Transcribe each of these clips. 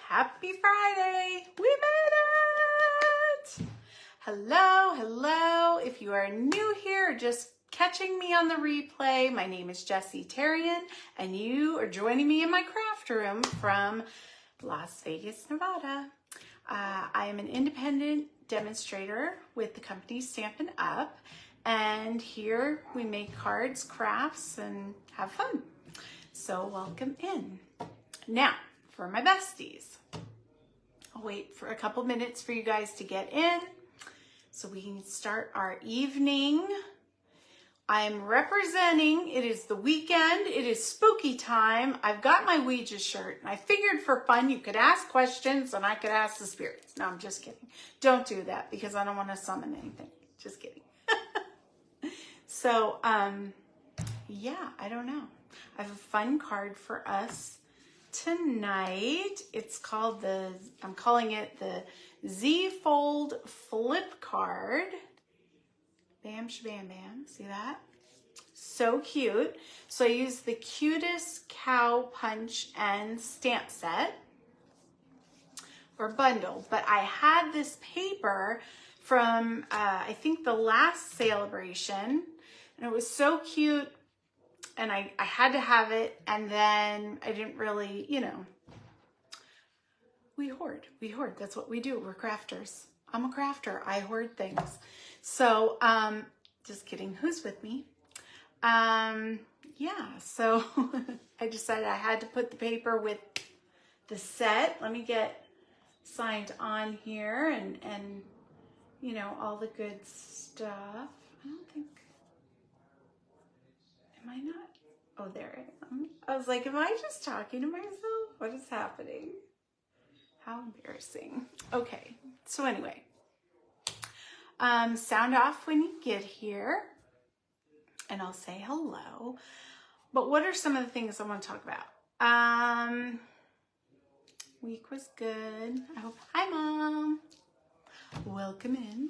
Happy Friday! We made it! Hello, hello. If you are new here, just catching me on the replay, my name is Jessie Tarian, and you are joining me in my craft room from Las Vegas, Nevada. I am an independent demonstrator with the company Stampin' Up, and here we make cards, crafts, and have fun. So welcome in. Now, for my besties, I'll wait for a couple minutes for you guys to get in so we can start our evening. I'm representing, it is the weekend, it is spooky time. I've got my Ouija shirt, and I figured for fun you could ask questions and I could ask the spirits. No, I'm just kidding. Don't do that because I don't want to summon anything. Just kidding. So, yeah, I don't know. I have a fun card for us tonight. It's called I'm calling it the Z-Fold Flip Card. Bam, shabam, bam. See that? So cute. So I used the Cutest Cow Punch and Stamp Set or bundle, but I had this paper from I think the last celebration, and it was so cute, and I had to have it, and then I didn't really, we hoard. That's what we do. We're crafters. I'm a crafter. I hoard things. So, just kidding. Who's with me? Yeah, so I decided I had to put the paper with the set. Let me get signed on here and all the good stuff. I don't think, am I not? Oh, there I am. I was like, am I just talking to myself? What is happening? How embarrassing. Okay, so anyway, sound off when you get here, and I'll say hello. But what are some of the things I want to talk about? Week was good. I hope. Hi, Mom. Welcome in.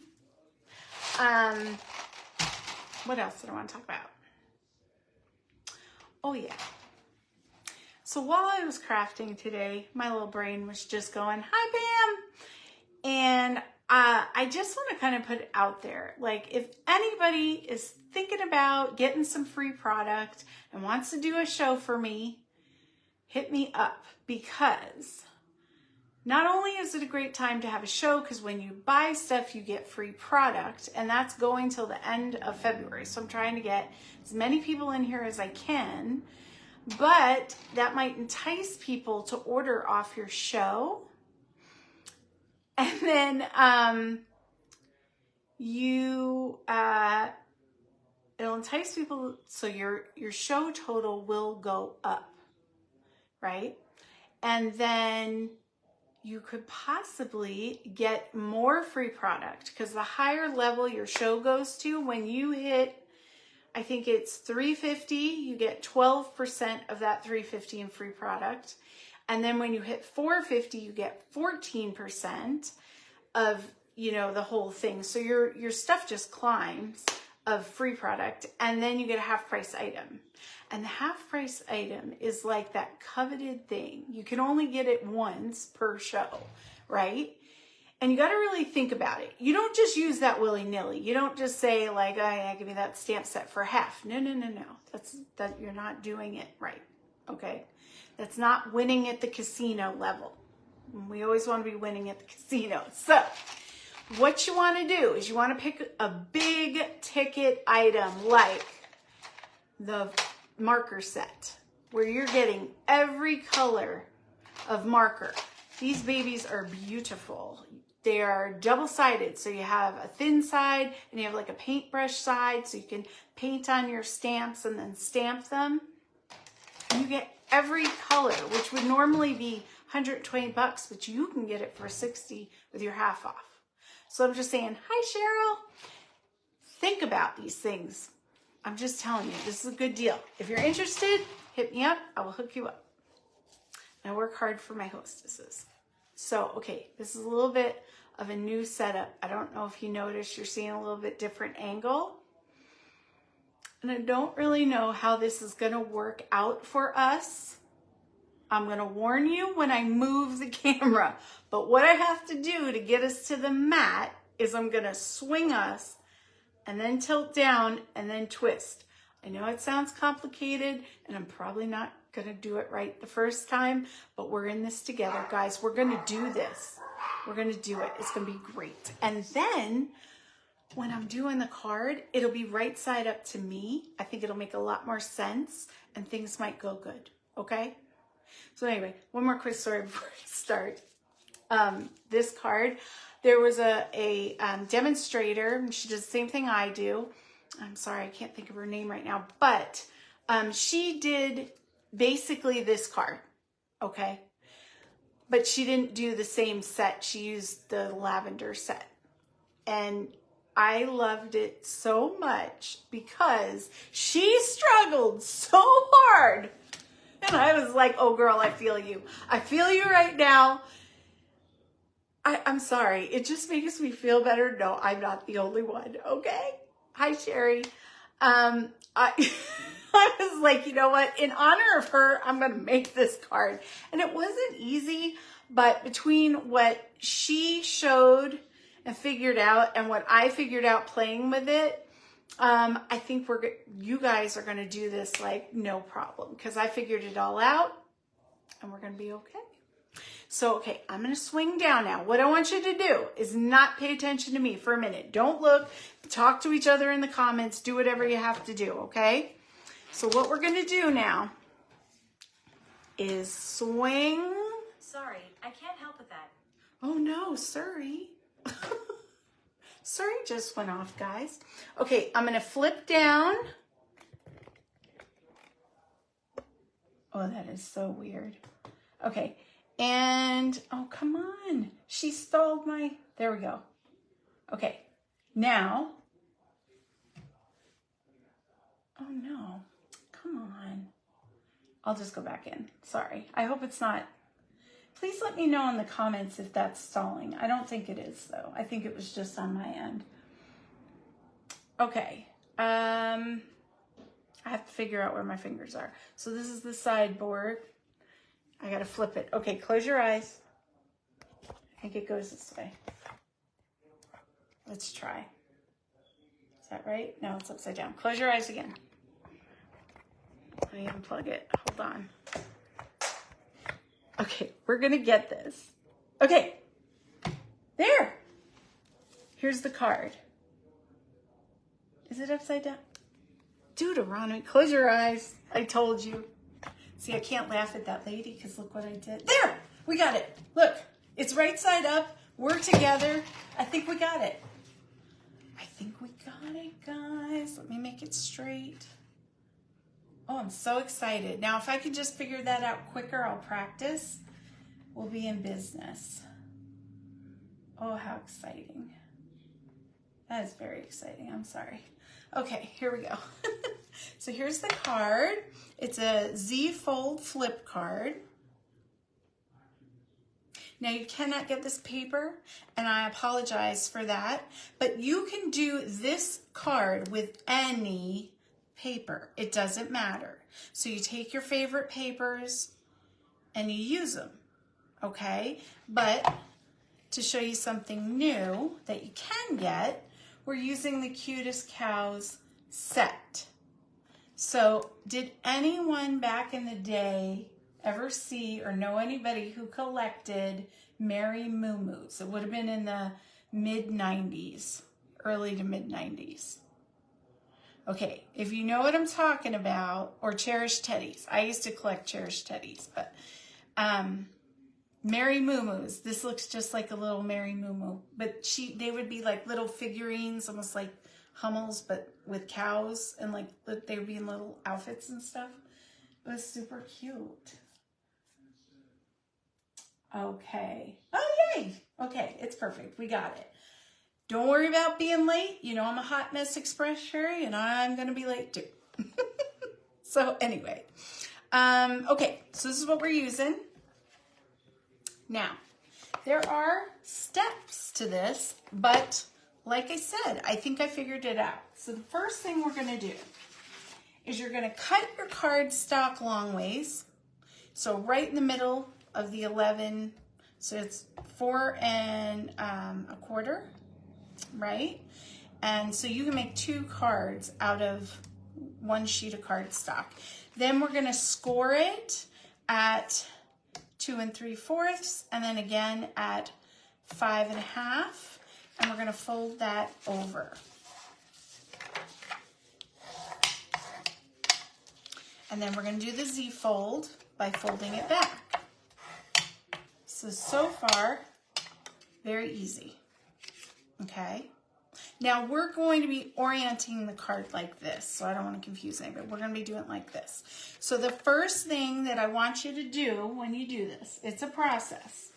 What else did I want to talk about? Oh yeah. So while I was crafting today, my little brain was just going, hi, Pam. And I just want to kind of put it out there. Like, if anybody is thinking about getting some free product and wants to do a show for me, hit me up, because not only is it a great time to have a show, because when you buy stuff, you get free product, and that's going till the end of February. So I'm trying to get as many people in here as I can, but that might entice people to order off your show. And then it'll entice people, so your show total will go up, right? And then you could possibly get more free product, because the higher level your show goes to, when you hit, I think it's 350, you get 12% of that 350 in free product. And then when you hit 450, you get 14% of, the whole thing. So your stuff just climbs of free product, and then you get a half price item. And the half price item is like that coveted thing. You can only get it once per show, right? And you got to really think about it. You don't just use that willy-nilly. You don't just say like, oh, yeah, give me that stamp set for half. No. That you're not doing it right. Okay. That's not winning at the casino level. We always want to be winning at the casino. So what you want to do is you want to pick a big ticket item like the marker set, where you're getting every color of marker. These babies are beautiful. They are double-sided, so you have a thin side and you have like a paintbrush side, so you can paint on your stamps and then stamp them. You get every color, which would normally be $120, but you can get it for $60 with your half off. So I'm just saying, hi, Cheryl. Think about these things. I'm just telling you, this is a good deal. If you're interested, hit me up. I will hook you up. I work hard for my hostesses. So, okay, this is a little bit of a new setup. I don't know if you noticed, you're seeing a little bit different angle. And I don't really know how this is going to work out for us. I'm going to warn you when I move the camera. But what I have to do to get us to the mat is I'm going to swing us and then tilt down and then twist. I know it sounds complicated and I'm probably not going to do it right the first time, but we're in this together, guys. We're going to do this. We're going to do it. It's going to be great. And then when I'm doing the card, it'll be right side up to me. I think it'll make a lot more sense and things might go good. Okay? So anyway, one more quick story before I start. This card, there was a demonstrator. She does the same thing I do. I'm sorry, I can't think of her name right now, but she did basically this card, okay? But she didn't do the same set. She used the lavender set. And I loved it so much because she struggled so hard. And I was like, oh girl, I feel you. I feel you right now. I'm sorry. It just makes me feel better. No, I'm not the only one. Okay. Hi, Sherry. I was like, you know what? In honor of her, I'm going to make this card. And it wasn't easy, but between what she showed and figured out and what I figured out playing with it, I think you guys are going to do this like no problem because I figured it all out and we're going to be okay. So, okay, I'm going to swing down now. What I want you to do is not pay attention to me for a minute. Don't look. Talk to each other in the comments. Do whatever you have to do, okay? So what we're going to do now is swing. Sorry, I can't help with that. Oh, no, sorry. Sorry just went off, guys. Okay, I'm going to flip down. Oh, that is so weird. Okay. And, oh, come on. She stalled my, there we go. Okay, now, oh no, come on. I'll just go back in, sorry. I hope it's not, please let me know in the comments if that's stalling. I don't think it is though. I think it was just on my end. Okay, I have to figure out where my fingers are. So this is the sideboard. I gotta flip it. Okay, close your eyes. I think it goes this way. Let's try. Is that right? No, it's upside down. Close your eyes again. Let me unplug it. Hold on. Okay, we're gonna get this. Okay, there. Here's the card. Is it upside down? Deuteronomy, close your eyes. I told you. See, I can't laugh at that lady because look what I did. There, we got it. Look, it's right side up. We're together. I think we got it. I think we got it, guys. Let me make it straight. Oh, I'm so excited. Now, if I could just figure that out quicker, I'll practice. We'll be in business. Oh, how exciting. That is very exciting. I'm sorry. Okay, here we go. So here's the card. It's a Z fold flip card. Now you cannot get this paper, and I apologize for that, but you can do this card with any paper. It doesn't matter. So you take your favorite papers and you use them, okay? But to show you something new that you can get, we're using the Cutest Cows set. So did anyone back in the day ever see or know anybody who collected Mary Moo-Moos? It would have been in the mid-90s, early to mid-90s. Okay, if you know what I'm talking about, or cherished teddies. I used to collect cherished teddies, but Mary Moo-Moos. This looks just like a little Mary Moo-Moo, but they would be like little figurines, almost like Hummels, but with cows, and like they would be in little outfits and stuff. It was super cute. Okay. Oh, yay. Okay, it's perfect. We got it. Don't worry about being late. You know I'm a hot mess express, Sherry, and I'm going to be late too. So anyway, okay, so this is what we're using. Now, there are steps to this, but like I said, I think I figured it out. So the first thing we're going to do is you're going to cut your cardstock long ways. So right in the middle of the 11, so it's 4 1/4, right? And so you can make 2 cards out of 1 sheet of cardstock. Then we're gonna score it at 2 3/4, and then again at 5 1/2, and we're gonna fold that over. And then we're gonna do the Z fold by folding it back. So far, very easy, okay? Now we're going to be orienting the card like this, so I don't want to confuse anybody. We're going to be doing it like this. So the first thing that I want you to do when you do this, it's a process,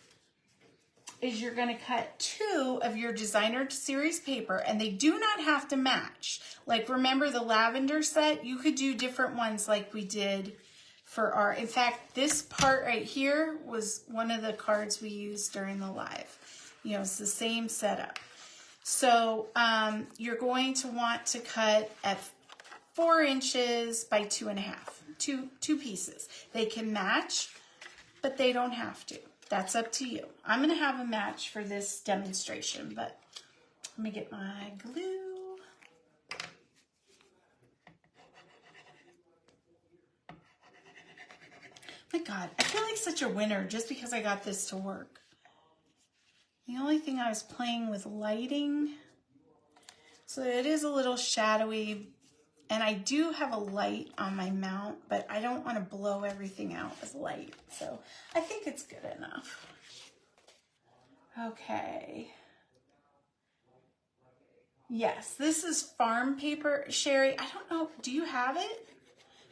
is you're going to cut 2 of your designer series paper, and they do not have to match. Like, remember the lavender set? You could do different ones like we did for our, in fact, this part right here was one of the cards we used during the live. You know, it's the same setup. So you're going to want to cut at 4 inches by 2 1/2, two pieces. They can match, but they don't have to. That's up to you. I'm going to have a match for this demonstration, but let me get my glue. My God, I feel like such a winner just because I got this to work. The only thing I was playing with lighting, so it is a little shadowy, and I do have a light on my mount, but I don't want to blow everything out with light, so I think it's good enough. Okay. Yes, this is farm paper, Sherry. I don't know, do you have it?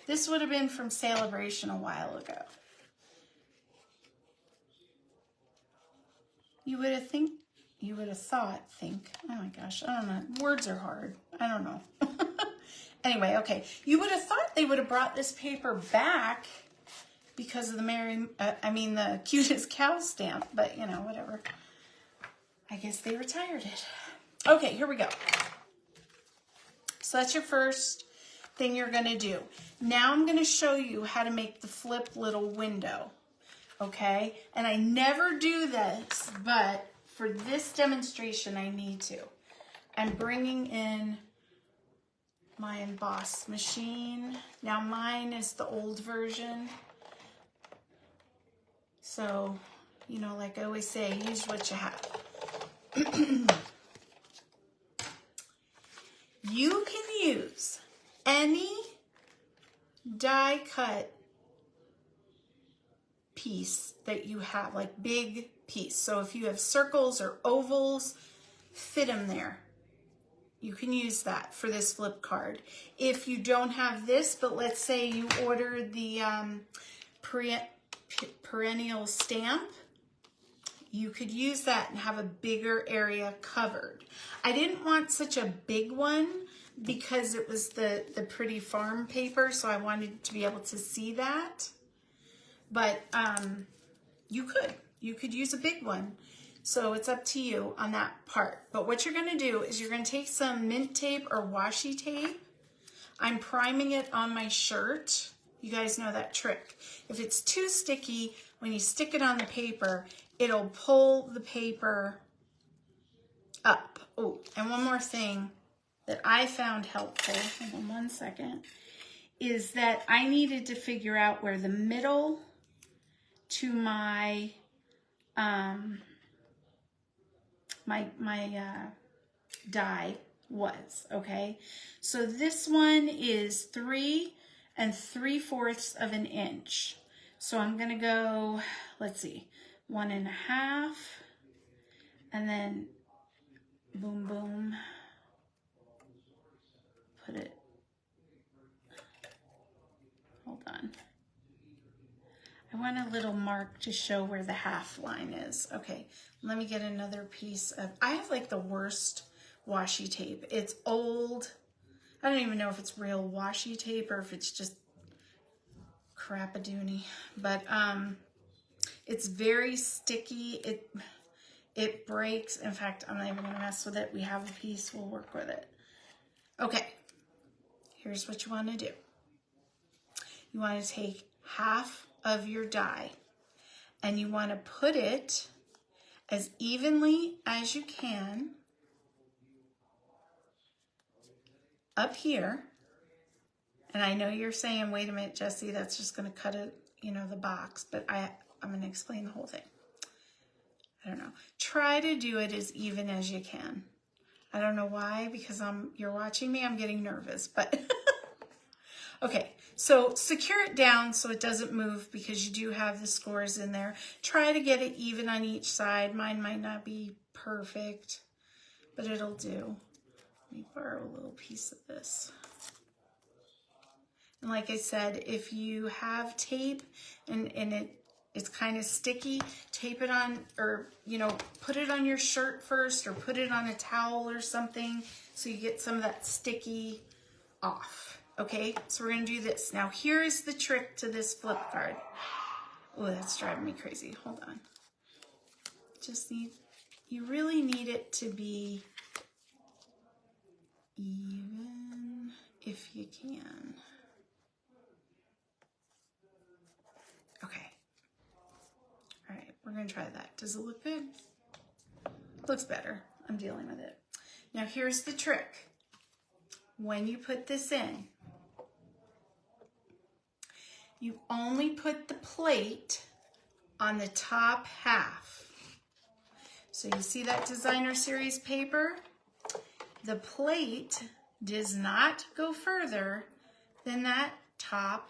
This would have been from Celebration a while ago. You would have thought, oh my gosh, I don't know. Words are hard. I don't know. Anyway, okay. You would have thought they would have brought this paper back because of the the cutest cow stamp, but you know, whatever. I guess they retired it. Okay, here we go. So that's your first thing you're gonna do. Now I'm gonna show you how to make the flip little window. Okay, and I never do this, but for this demonstration, I need to. I'm bringing in my emboss machine. Now mine is the old version. So, you know, like I always say, use what you have. You can use any die cut piece that you have, like big piece. So if you have circles or ovals, fit them there. You can use that for this flip card. If you don't have this, but let's say you ordered the perennial stamp, you could use that and have a bigger area covered. I didn't want such a big one because it was the pretty farm paper, so I wanted to be able to see that. But you could use a big one. So it's up to you on that part. But what you're gonna do is you're gonna take some mint tape or washi tape. I'm priming it on my shirt. You guys know that trick. If it's too sticky, when you stick it on the paper, it'll pull the paper up. Oh, and one more thing that I found helpful, hold on one second, is that I needed to figure out where the middle to my die was, okay? So this one is 3 3/4 of an inch. So I'm gonna go, let's see, 1 1/2, and then boom, boom, put it, hold on. I want a little mark to show where the half line is. Okay, let me get another piece of, I have like the worst washi tape. It's old. I don't even know if it's real washi tape or if it's just crap-a-doony. But it's very sticky. It breaks. In fact, I'm not even gonna mess with it. We have a piece, we'll work with it. Okay, here's what you wanna do. You wanna take half of your die, and you want to put it as evenly as you can up here. And I know you're saying, wait a minute, Jessie, that's just going to cut it, you know, the box, but I'm going to explain the whole thing. I don't know. Try to do it as even as you can. I don't know why, because you're watching me, I'm getting nervous, but okay. So secure it down so it doesn't move, because you do have the scores in there. Try to get it even on each side. Mine might not be perfect, but it'll do. Let me borrow a little piece of this. And like I said, if you have tape and it's kind of sticky, tape it on, or, you know, put it on your shirt first, or put it on a towel or something so you get some of that sticky off. Okay, so we're going to do this. Now, here's the trick to this flip card. Oh, that's driving me crazy. Hold on. You really need it to be even if you can. Okay. All right, we're going to try that. Does it look good? Looks better. I'm dealing with it. Now, here's the trick. When you put this in, you only put the plate on the top half. So you see that designer series paper? The plate does not go further than that top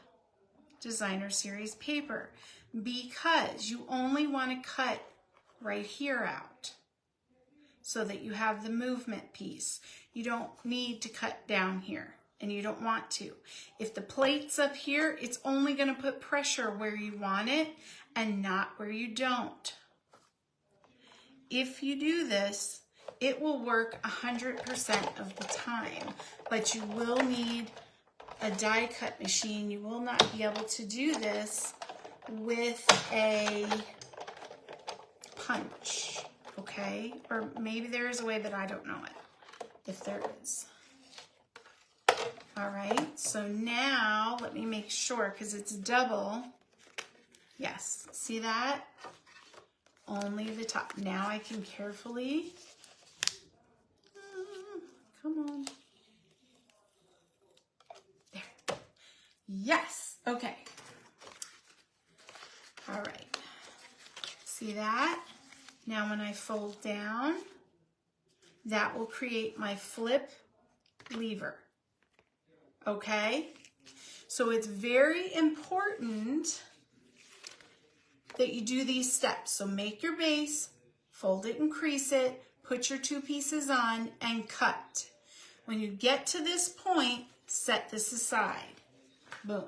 designer series paper, because you only want to cut right here out so that you have the movement piece. You don't need to cut down here, and you don't want to. If the plate's up here, it's only going to put pressure where you want it and not where you don't. If you do this, it will work 100% of the time, but you will need a die cut machine. You will not be able to do this with a punch, okay? Or maybe there is a way, but I don't know it, if there is. All right, so now let me make sure, because it's double. Yes, see that? Only the top. Now I can carefully, come on. There. Yes, okay. All right, see that? Now when I fold down, that will create my flip lever, okay? So it's very important that you do these steps. So make your base, fold it and crease it, put your two pieces on, and cut. When you get to this point, set this aside. Boom.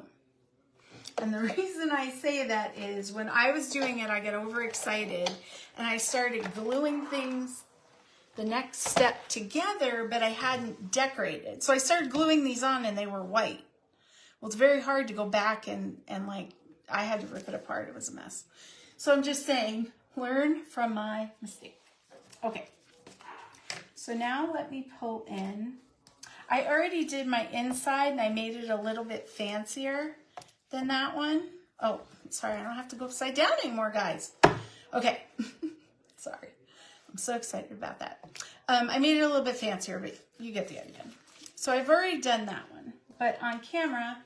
And the reason I say that is when I was doing it, I got overexcited and I started gluing things the next step together, but I hadn't decorated. So I started gluing these on and they were white. Well, it's very hard to go back and like, I had to rip it apart. It was a mess. So I'm just saying, learn from my mistake. Okay. So now let me pull in. I already did my inside and I made it a little bit fancier than that one. Oh, sorry, I don't have to go upside down anymore, guys. Okay. Sorry. I'm so excited about that. I made it a little bit fancier, but you get the idea. So I've already done that one, but on camera,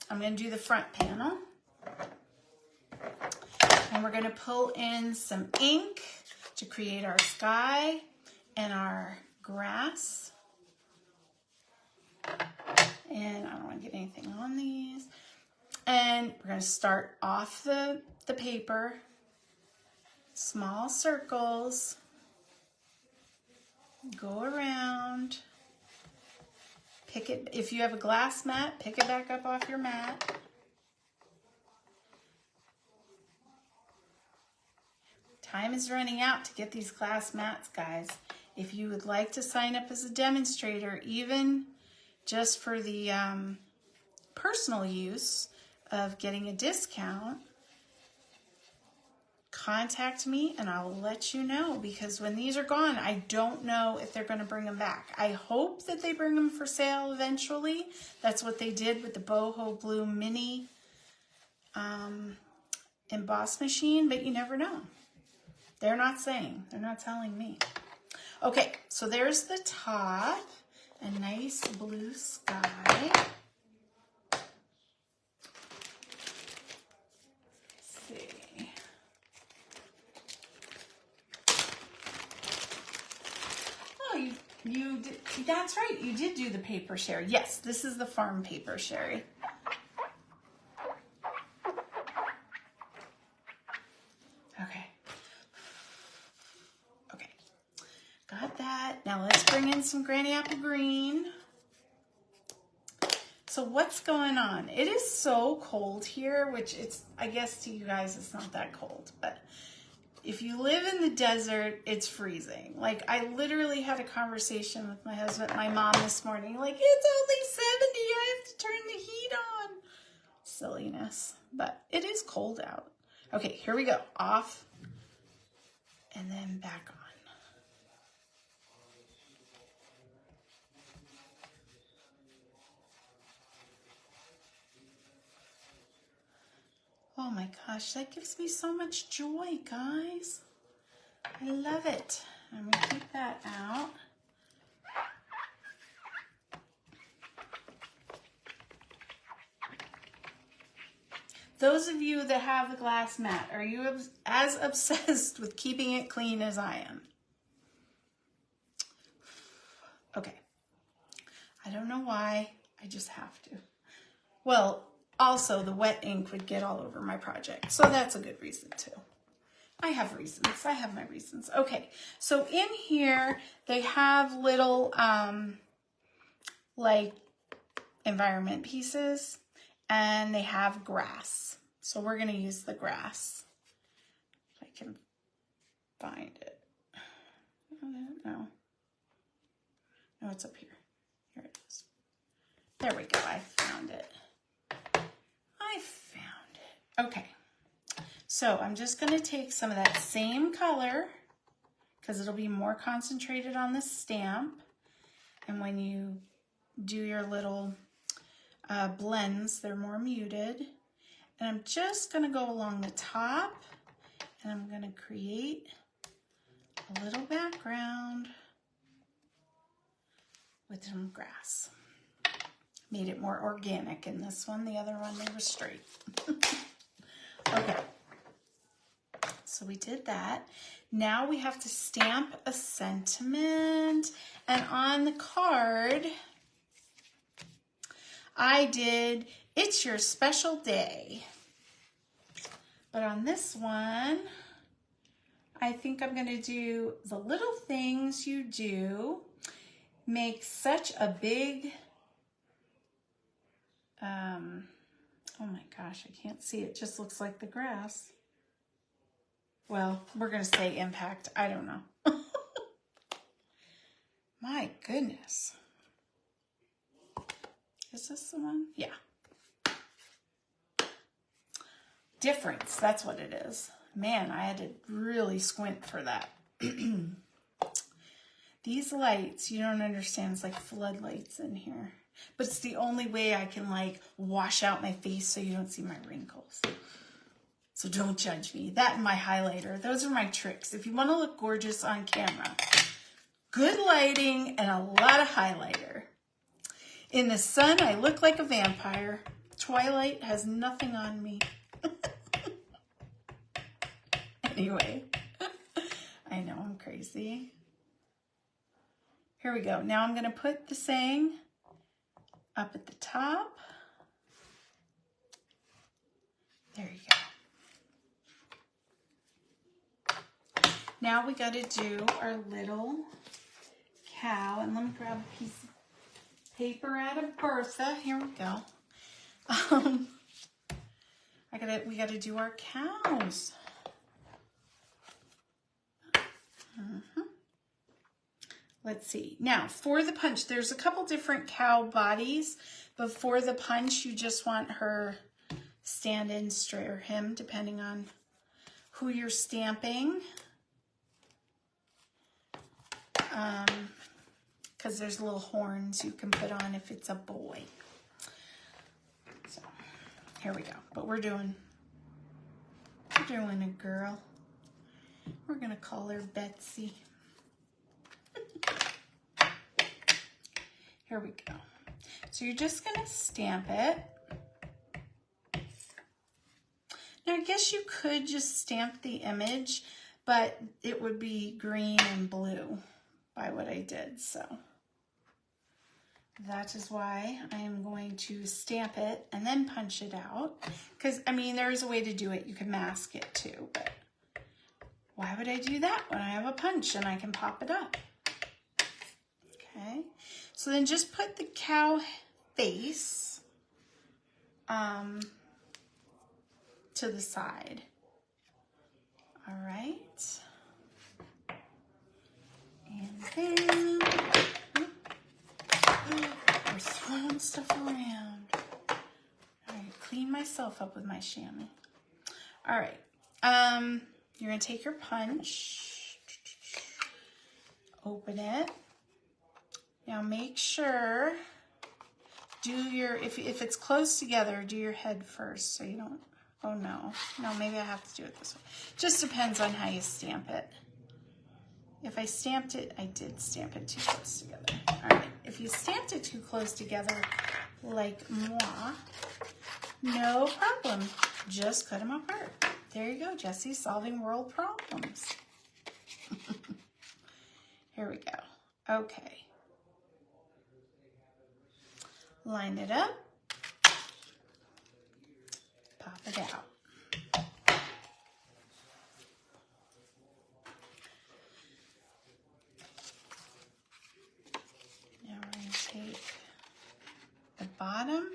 I'm going to do the front panel. And we're going to pull in some ink to create our sky and our grass. And I don't want to get anything on these. And we're going to start off the paper. Small circles. Go around. Pick it. If you have a glass mat, pick it back up off your mat. Time is running out to get these glass mats, guys. If you would like to sign up as a demonstrator, even just for the personal use of getting a discount, contact me and I'll let you know, because when these are gone, I don't know if they're going to bring them back. I hope that they bring them for sale eventually. That's what they did with the Boho Blue Mini emboss machine, but you never know. They're not saying, they're not telling me. Okay, so there's the top, a nice blue sky. Let's see. Oh, you did, that's right, you did do the paper sherry. Yes, this is the farm paper sherry. Okay. Okay. Got that. Now let's bring in some Granny Apple Green. So what's going on? It is so cold here, which it's, I guess to you guys it's not that cold, but if you live in the desert, it's freezing. Like I literally had a conversation with my husband, my mom this morning, like it's only 70, I have to turn the heat on. Silliness, but it is cold out. Okay, here we go. Off and then back on. Oh my gosh, that gives me so much joy, guys. I love it. I'm gonna keep that out. Those of you that have the glass mat, are you as obsessed with keeping it clean as I am? Okay. I don't know why, I just have to. Well, also the wet ink would get all over my project, so that's a good reason too. I have reasons, I have my reasons. Okay, so in here, they have little, like environment pieces, and they have grass. So we're gonna use the grass. If I can find it. I don't know. No, it's up here. Here it is. There we go, I found it. I found it. Okay. So I'm just gonna take some of that same color because it'll be more concentrated on the stamp. And when you do your little blends, they're more muted. And I'm just gonna go along the top and I'm gonna create a little background with some grass. Made it more organic in this one. The other one, they were straight. Okay. So we did that. Now we have to stamp a sentiment. And on the card, I did, "It's your special day." But on this one, I think I'm going to do "The little things you do make such a big," oh my gosh, I can't see. It just looks like the grass. Well, we're going to say impact. I don't know. My goodness. Is this the one? Yeah. Difference, that's what it is. Man, I had to really squint for that. These lights, you don't understand, it's like floodlights in here. But it's the only way I can like wash out my face so you don't see my wrinkles. So don't judge me. That and my highlighter, those are my tricks. If you want to look gorgeous on camera, good lighting and a lot of highlighter. In the sun, I look like a vampire. Twilight has nothing on me. Anyway, I know I'm crazy. Here we go. Now I'm going to put the saying up at the top. There you go. Now we got to do our little cow. And let me grab a piece of paper out of Bertha. Here we go. We got to do our cows. Let's see. Now, for the punch, there's a couple different cow bodies, but for the punch, you just want her stand-in straight, or him, depending on who you're stamping. Because there's little horns you can put on if it's a boy. So, here we go. But we're doing You're doing a girl. We're gonna call her Betsy. Here we go. So you're just gonna stamp it. Now I guess you could just stamp the image, but it would be green and blue by what I did, so. That is why I am going to stamp it and then punch it out. Because, I mean, there is a way to do it. You can mask it too, but why would I do that when I have a punch and I can pop it up? Okay, so then just put the cow face to the side. All right. And then we're throwing stuff around. All right, clean myself up with my chamois. All right, you're gonna take your punch, open it. Now make sure, if it's close together, do your head first so you don't, oh no, maybe I have to do it this way. Just depends on how you stamp it. If I stamped it, I did stamp it too close together. All right, if you stamped it too close together, like moi, no problem. Just cut them apart. There you go, Jessie, solving world problems. Here we go. Okay. Line it up. Pop it out. Now we're going to take the bottom.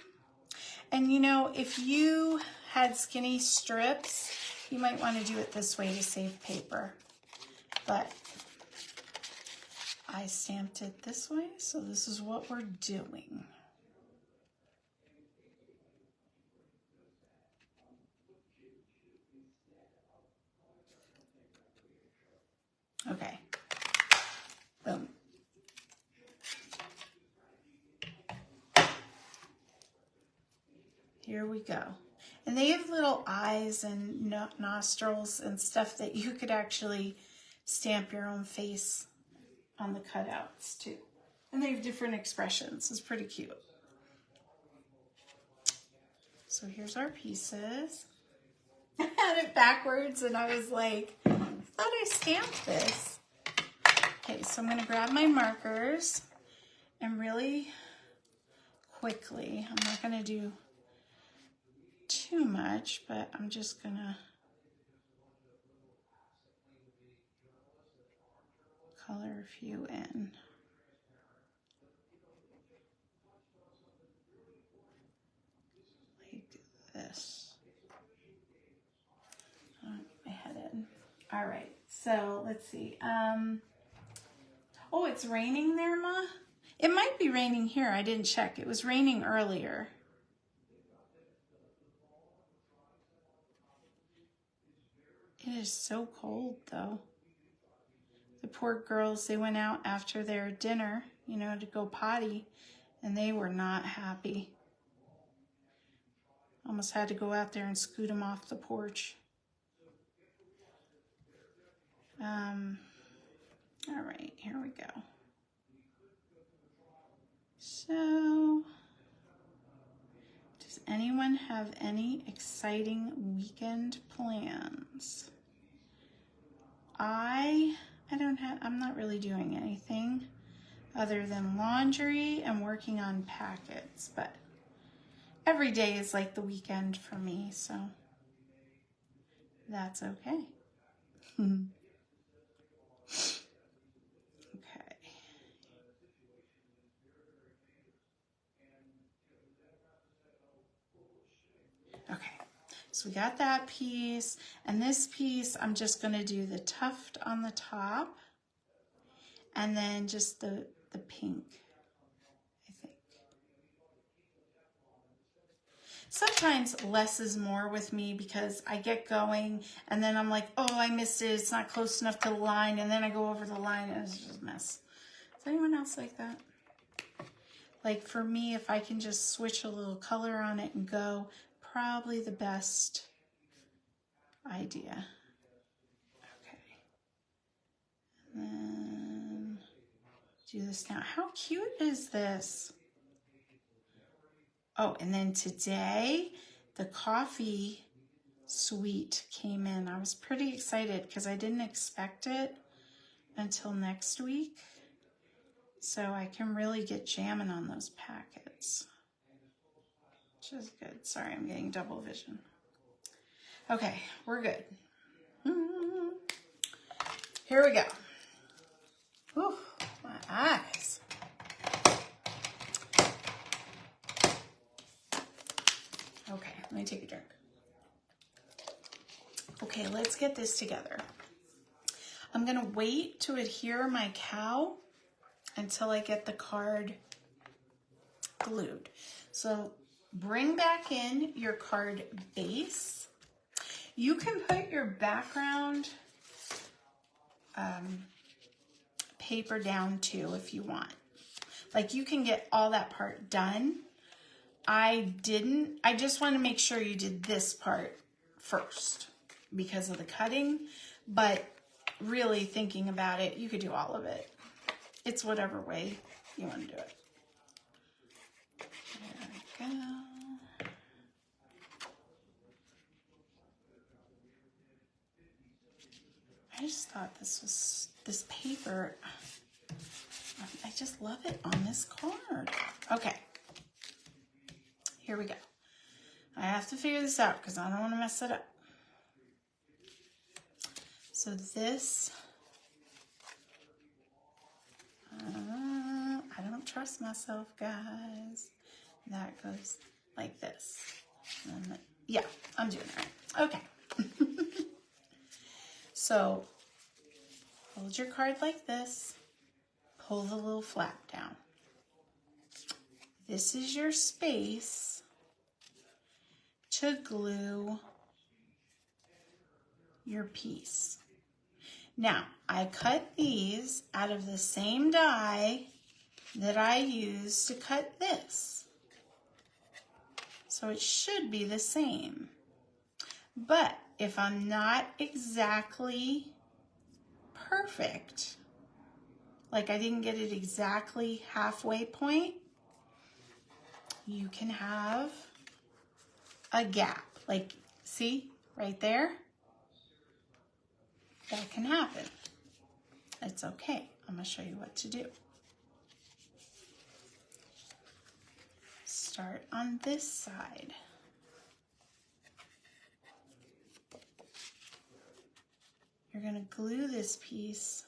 And you know, if you had skinny strips, you might want to do it this way to save paper. But I stamped it this way, so this is what we're doing. Okay. Boom. Here we go. And they have little eyes and nostrils and stuff that you could actually stamp your own face on the cutouts too. And they have different expressions. It's pretty cute. So here's our pieces. I had it backwards and I was like, I thought I stamped this. Okay, so I'm gonna grab my markers and really quickly, I'm not gonna do too much, but I'm just gonna color a few in. Like this. My head in. All right, so let's see. Oh, it's raining there, Ma? It might be raining here. I didn't check. It was raining earlier. It is so cold, though. The poor girls, they went out after their dinner, you know, to go potty, and they were not happy. Almost had to go out there and scoot them off the porch. All right, here we go. So, does anyone have any exciting weekend plans? I'm not really doing anything other than laundry and working on packets, but every day is like the weekend for me, so that's okay. Okay. Okay, so we got that piece, and this piece, I'm just gonna do the tuft on the top, and then just the pink, I think. Sometimes less is more with me because I get going and then I'm like, oh, I missed it. It's not close enough to the line. And then I go over the line and it's just a mess. Is anyone else like that? Like for me, if I can just switch a little color on it and go, probably the best idea. Okay. And then do this now. How cute is this? Oh, and then today the coffee suite came in. I was pretty excited because I didn't expect it until next week. So I can really get jamming on those packets, which is good. Sorry, I'm getting double vision. Okay, we're good. Here we go. Whew, my eyes. Okay, let me take a drink. Okay, let's get this together. I'm gonna wait to adhere my cow until I get the card glued. So bring back in your card base. You can put your background paper down too if you want. Like you can get all that part done. I didn't. I just want to make sure you did this part first because of the cutting. But really thinking about it, you could do all of it. It's whatever way you want to do it. There we go. I just thought this paper, I just love it on this card. Okay, here we go. I have to figure this out because I don't want to mess it up. So this, I don't trust myself, guys. That goes like this. And yeah, I'm doing it right. Okay. So hold your card like this. Pull the little flap down. This is your space to glue your piece. Now, I cut these out of the same die that I used to cut this. So it should be the same. But if I'm not exactly perfect, like I didn't get it exactly halfway point, you can have a gap. Like, see, right there? That can happen. It's okay. I'm going to show you what to do. Start on this side. You're going to glue this piece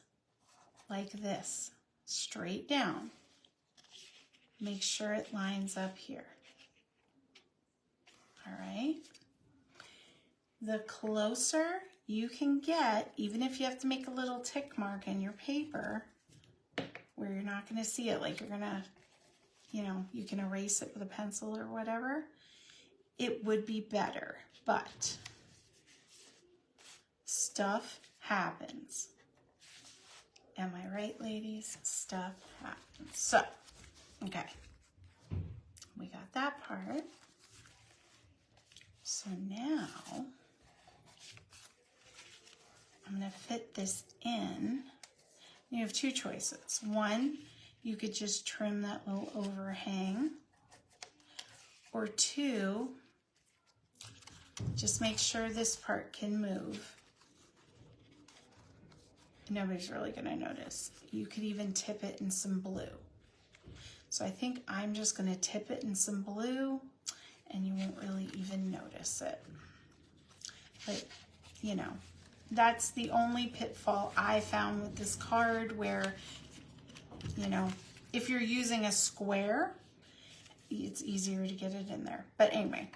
like this, straight down. Make sure it lines up here. All right? The closer you can get, even if you have to make a little tick mark in your paper where you're not going to see it, like you're going to, you know, you can erase it with a pencil or whatever, it would be better. But stuff happens. Am I right, ladies? Stuff happens. So, okay. We got that part. So now I'm going to fit this in. You have two choices. One, you could just trim that little overhang. Or two, just make sure this part can move. Nobody's really going to notice. You could even tip it in some blue. So I think I'm just going to tip it in some blue and you won't really even notice it. But, you know, that's the only pitfall I found with this card where, you know, if you're using a square, it's easier to get it in there. But anyway,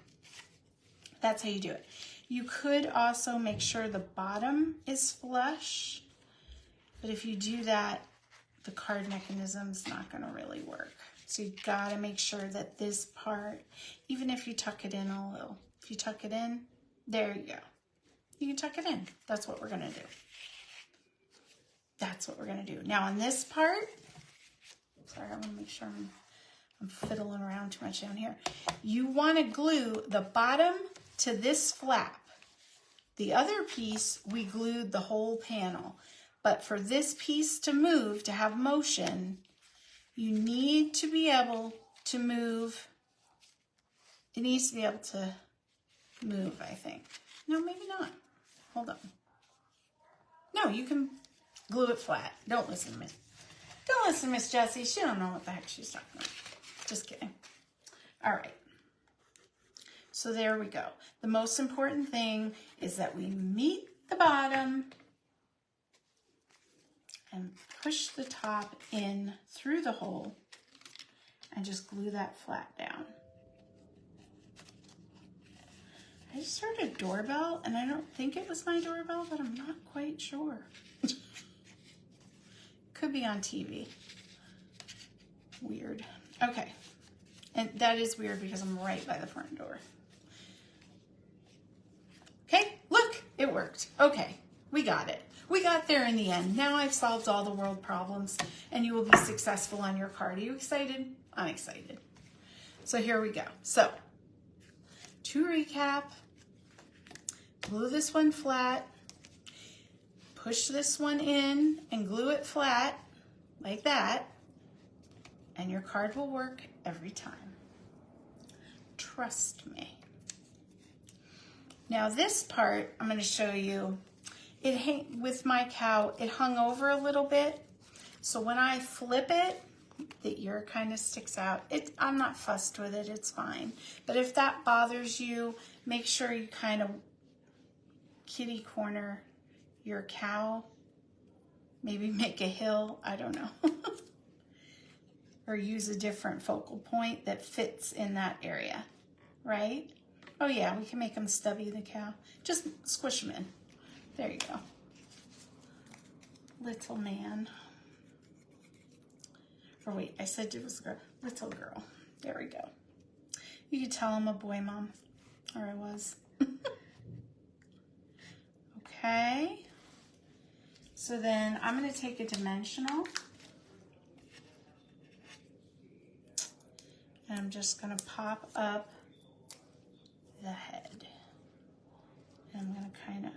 that's how you do it. You could also make sure the bottom is flush, but if you do that, the card mechanism's not going to really work. So you got to make sure that this part, even if you tuck it in a little, if you tuck it in, there you go. You can tuck it in. That's what we're going to do. That's what we're going to do. Now on this part, sorry, I want to make sure I'm fiddling around too much down here. You want to glue the bottom to this flap. The other piece, we glued the whole panel. But for this piece to move, to have motion, you need to be able to move. It needs to be able to move, I think. No, maybe not. Hold on. No, you can glue it flat. Don't listen to Miss. Don't listen to Miss Jessie. She don't know what the heck she's talking about. Just kidding. All right. So there we go. The most important thing is that we meet the bottom and push the top in through the hole and just glue that flat down. I just heard a doorbell, and I don't think it was my doorbell, but I'm not quite sure. Could be on TV. Weird. Okay. And that is weird because I'm right by the front door. Okay, look, it worked. Okay, we got it. We got there in the end. Now I've solved all the world problems, and you will be successful on your card. Are you excited? I'm excited. So here we go. So, to recap, glue this one flat, push this one in and glue it flat like that, and your card will work every time. Trust me. Now this part, I'm going to show you, with my cow, it hung over a little bit. So when I flip it, the ear kind of sticks out. I'm not fussed with it, it's fine. But if that bothers you, make sure you kind of kitty corner your cow. Maybe make a hill, I don't know. Or use a different focal point that fits in that area, right? Oh yeah, we can make them stubby, the cow. Just squish them in. There you go. Little man. Or wait, I said it was a girl. Little girl. There we go. You could tell I'm a boy, Mom. Or I was. Okay. So then I'm going to take a dimensional. And I'm just going to pop up the head. And I'm going to kind of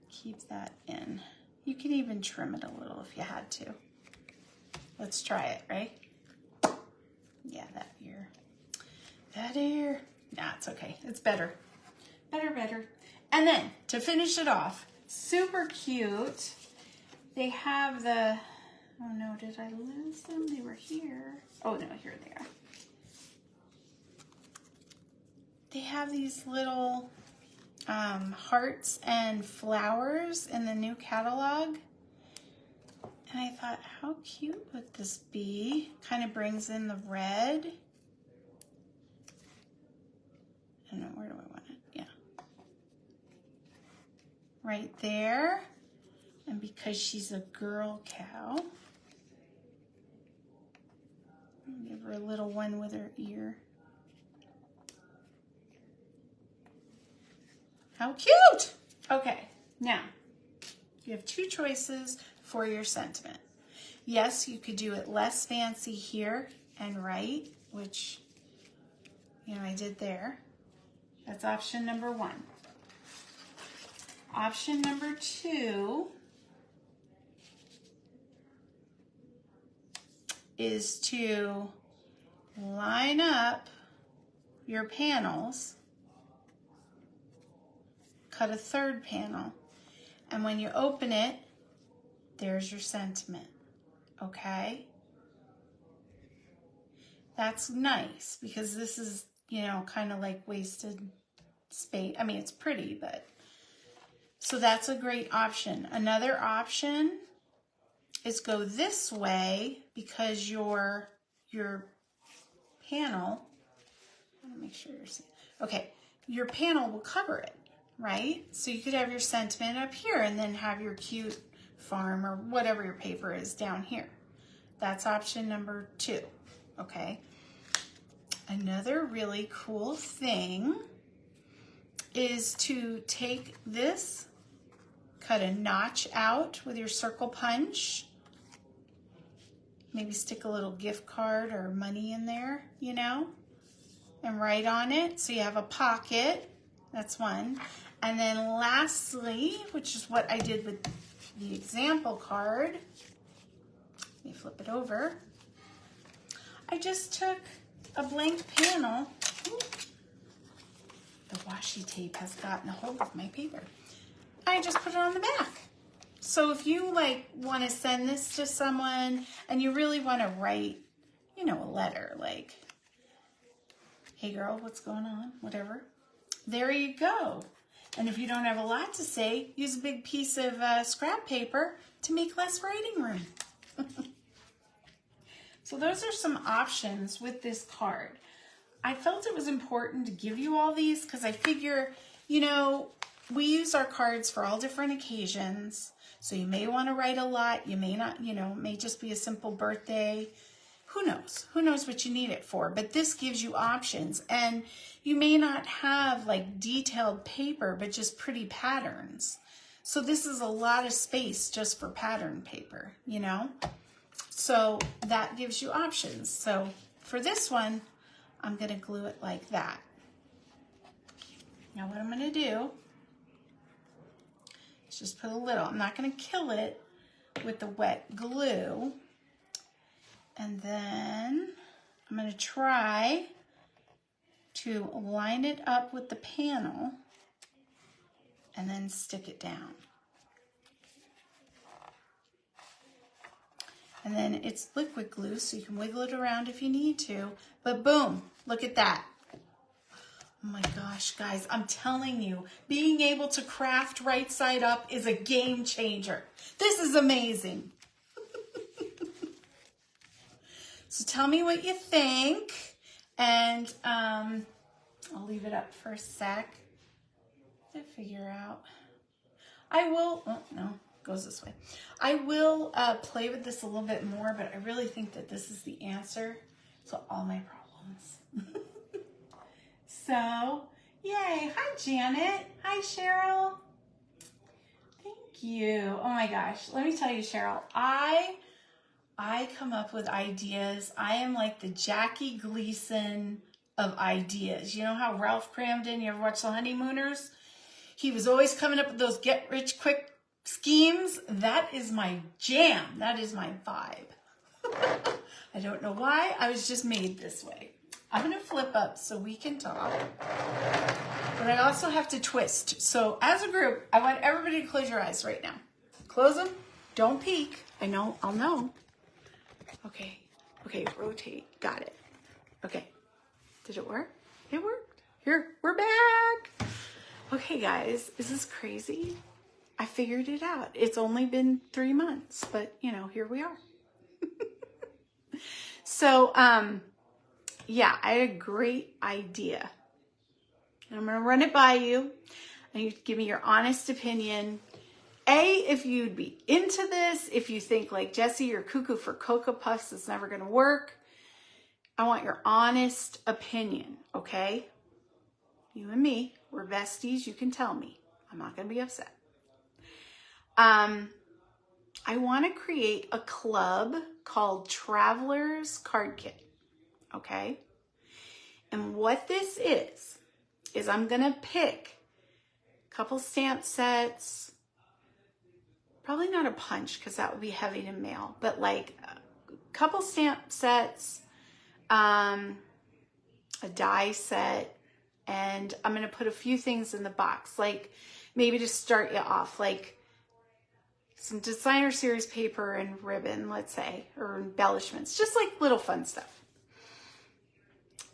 keep that in. You can even trim it a little if you had to. Let's try it, right? Yeah, that ear. That ear. Nah, it's okay. It's better. Better. And then, to finish it off, super cute. They have the, oh no, did I lose them? They were here. Oh no, here they are. They have these little hearts and flowers in the new catalog. And I thought, how cute would this be? Kind of brings in the red. I don't know, where do I want it? Yeah. Right there. And because she's a girl cow, I'll give her a little one with her ear. How cute! Okay, now, you have two choices for your sentiment. Yes, you could do it less fancy here and right, which, you know, I did there. That's option number one. Option number two is to line up your panels, cut a third panel, and when you open it, there's your sentiment, okay? That's nice because this is, you know, kind of like wasted space. I mean, it's pretty, but, so that's a great option. Another option is go this way because your panel, I want to make sure you're seeing, okay, your panel will cover it, right? So you could have your sentiment up here and then have your cute farm or whatever your paper is down here. That's option number two, okay? Another really cool thing is to take this, cut a notch out with your circle punch, maybe stick a little gift card or money in there, you know, and write on it. So you have a pocket. That's one. And then lastly, which is what I did with the example card, let me flip it over. I just took a blank panel. Ooh, the washi tape has gotten a hold of my paper. I just put it on the back. So if you like want to send this to someone and you really want to write, you know, a letter like, hey girl, what's going on? Whatever. There you go. And if you don't have a lot to say, use a big piece of scrap paper to make less writing room. So those are some options with this card. I felt it was important to give you all these because I figure, you know, we use our cards for all different occasions. So you may want to write a lot. You may not, you know, it may just be a simple birthday. Who knows? Who knows what you need it for? But this gives you options. And you may not have like detailed paper, but just pretty patterns. So this is a lot of space just for pattern paper, you know? So that gives you options. So for this one, I'm going to glue it like that. Now what I'm going to do is just put a little, I'm not going to kill it with the wet glue. And then I'm going to try to line it up with the panel and then stick it down. And then it's liquid glue, so you can wiggle it around if you need to. But boom, look at that. Oh my gosh, guys, I'm telling you, being able to craft right side up is a game changer. This is amazing. So tell me what you think. And I'll leave it up for a sec to figure out. I will, oh no, goes this way. I will play with this a little bit more, but I really think that this is the answer to all my problems. So, yay. Hi, Janet. Hi, Cheryl. Thank you. Oh my gosh. Let me tell you, Cheryl, I come up with ideas. I am like the Jackie Gleason of ideas. You know how Ralph Cramden, you ever watch The Honeymooners? He was always coming up with those get-rich-quick schemes. That is my jam. That is my vibe. I don't know why. I was just made this way. I'm going to flip up so we can talk. But I also have to twist. So as a group, I want everybody to close your eyes right now. Close them. Don't peek. I know. I'll know. Okay. Okay. Rotate. Got it. Okay. Did it work? It worked. Here. We're back. Okay, guys. Is this crazy? I figured it out. It's only been 3 months, but you know, here we are. So, yeah, I had a great idea. And I'm going to run it by you. And you give me your honest opinion. If you'd be into this, if you think like Jessie, you're cuckoo for Cocoa Puffs, it's never going to work. I want your honest opinion, okay? You and me, we're besties. You can tell me. I'm not going to be upset. I want to create a club called Traveler's Card Kit, okay? And what this is I'm going to pick a couple stamp sets, probably not a punch because that would be heavy to mail, but like a couple stamp sets, a die set, and I'm going to put a few things in the box, like maybe to start you off, like some designer series paper and ribbon, let's say, or embellishments, just like little fun stuff.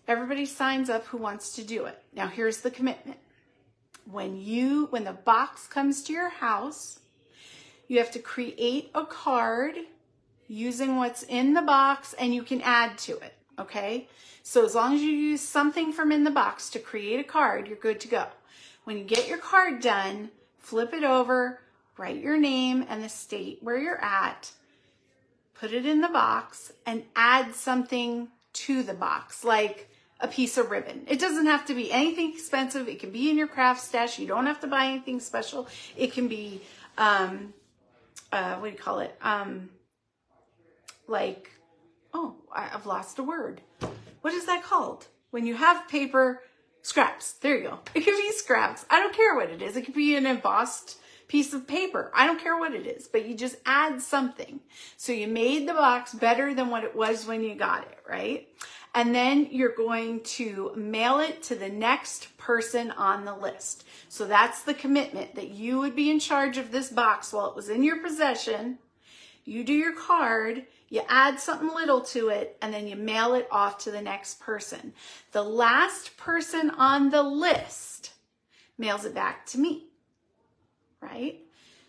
Everybody signs up who wants to do it. Now here's the commitment. When the box comes to your house, you have to create a card using what's in the box, and you can add to it, okay? So as long as you use something from in the box to create a card, you're good to go. When you get your card done, flip it over, write your name and the state where you're at, put it in the box, and add something to the box, like a piece of ribbon. It doesn't have to be anything expensive. It can be in your craft stash. You don't have to buy anything special. It can be, what do you call it? Like Oh, I've lost a word. What is that called? When you have paper scraps. There you go. It could be scraps. I don't care what it is. It could be an embossed piece of paper. I don't care what it is, but you just add something. So you made the box better than what it was when you got it, right? And then you're going to mail it to the next person on the list. So that's the commitment, that you would be in charge of this box while it was in your possession. You do your card, you add something little to it, and then you mail it off to the next person. The last person on the list mails it back to me, right?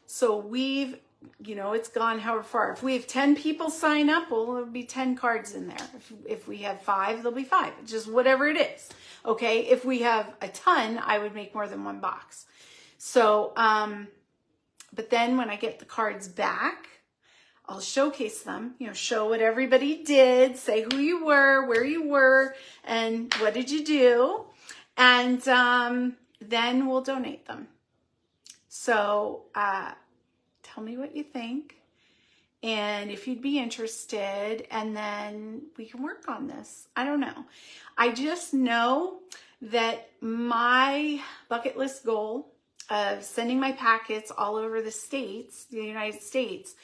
So we've, it's gone however far. If we have 10 people sign up, well, there'll be 10 cards in there. If we have 5, there'll be 5. It's just whatever it is, okay? If we have a ton, I would make more than one box. So, but then when I get the cards back, I'll showcase them, show what everybody did, say who you were, where you were, and what did you do, and then we'll donate them. So tell me what you think, and if you'd be interested, and then we can work on this. I don't know. I just know that my bucket list goal of sending my packets all over the states, the United States,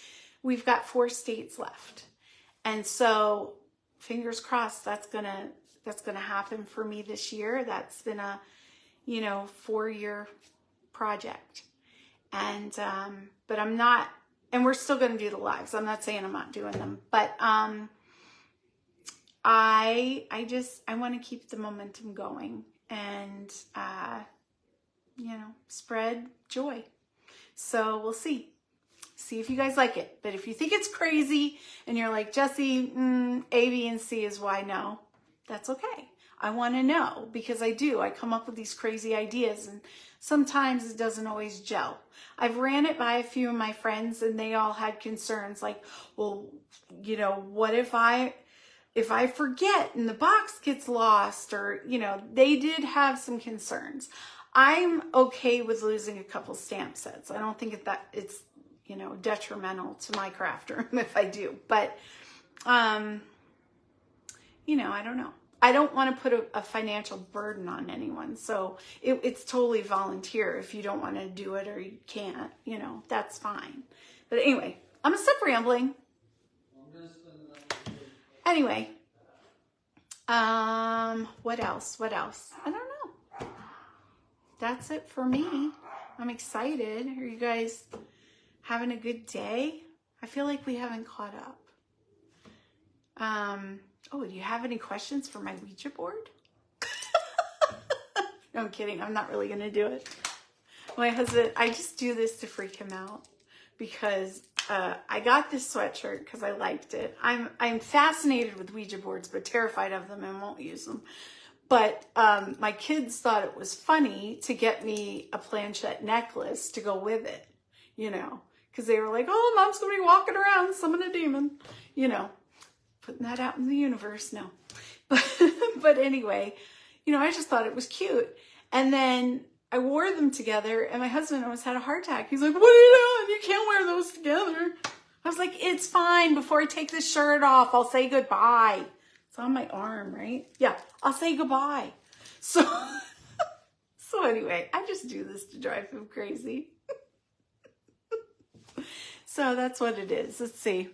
we've got 4 states left. And so fingers crossed that's gonna happen for me this year. That's been a 4-year project. And but I'm not, and we're still gonna do the lives. I'm not saying I'm not doing them, but I want to keep the momentum going and spread joy. So we'll see if you guys like it. But if you think it's crazy and you're like, Jessie, A, B, and C is why no, that's okay. I want to know, because I come up with these crazy ideas, and sometimes it doesn't always gel. I've ran it by a few of my friends, and they all had concerns like, well, what if I forget and the box gets lost, or, they did have some concerns. I'm okay with losing a couple stamp sets. I don't think that it's detrimental to my craft room if I do, but, I don't know. I don't want to put a financial burden on anyone. So it's totally volunteer. If you don't want to do it or you can't, that's fine. But anyway, I'm gonna stop rambling. Anyway, what else? I don't know. That's it for me. I'm excited. Are you guys having a good day? I feel like we haven't caught up. Oh, do you have any questions for my Ouija board? No, I'm kidding. I'm not really going to do it. My husband, I just do this to freak him out, because I got this sweatshirt because I liked it. I'm fascinated with Ouija boards, but terrified of them and won't use them. But my kids thought it was funny to get me a planchette necklace to go with it, because they were like, oh, Mom's going to be walking around, summon a demon, putting that out in the universe. No. But anyway, I just thought it was cute. And then I wore them together, and my husband almost had a heart attack. He's like, what are you doing? You can't wear those together. I was like, it's fine. Before I take this shirt off, I'll say goodbye. It's on my arm, right? Yeah, I'll say goodbye. So anyway, I just do this to drive him crazy. So that's what it is. Let's see.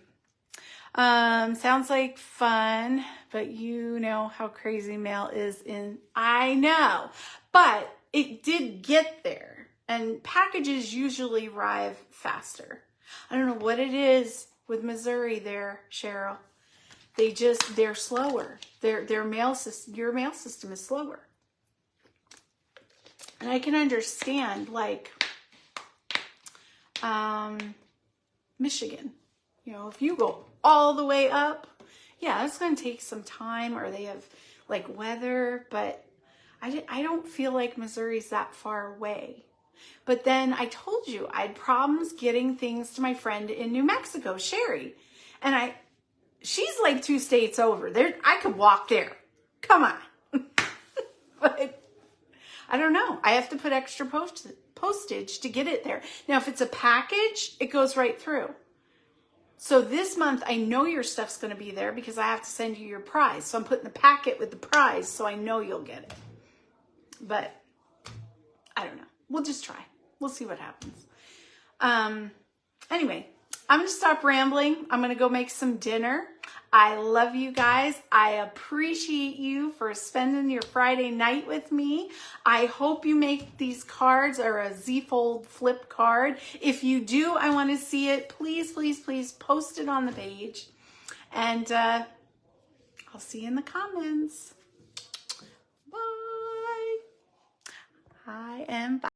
Sounds like fun, but you know how crazy mail is I know, but it did get there, and packages usually arrive faster. I don't know what it is with Missouri there, Cheryl. They're slower. Their mail system, your mail system is slower. And I can understand, like, Michigan, if you go all the way up, yeah, it's going to take some time, or they have like weather, but I don't feel like Missouri's that far away. But then I told you I had problems getting things to my friend in New Mexico, Sherry, and she's like 2 states over there. I could walk there. Come on. But I don't know. I have to put extra postage to get it there. Now, if it's a package, it goes right through. So this month, I know your stuff's going to be there because I have to send you your prize. So I'm putting the packet with the prize so I know you'll get it. But I don't know. We'll just try. We'll see what happens. Anyway, I'm going to stop rambling. I'm going to go make some dinner. I love you guys. I appreciate you for spending your Friday night with me. I hope you make these cards or a Z-fold flip card. If you do, I want to see it. Please, please, please post it on the page. And I'll see you in the comments. Bye. Hi and bye.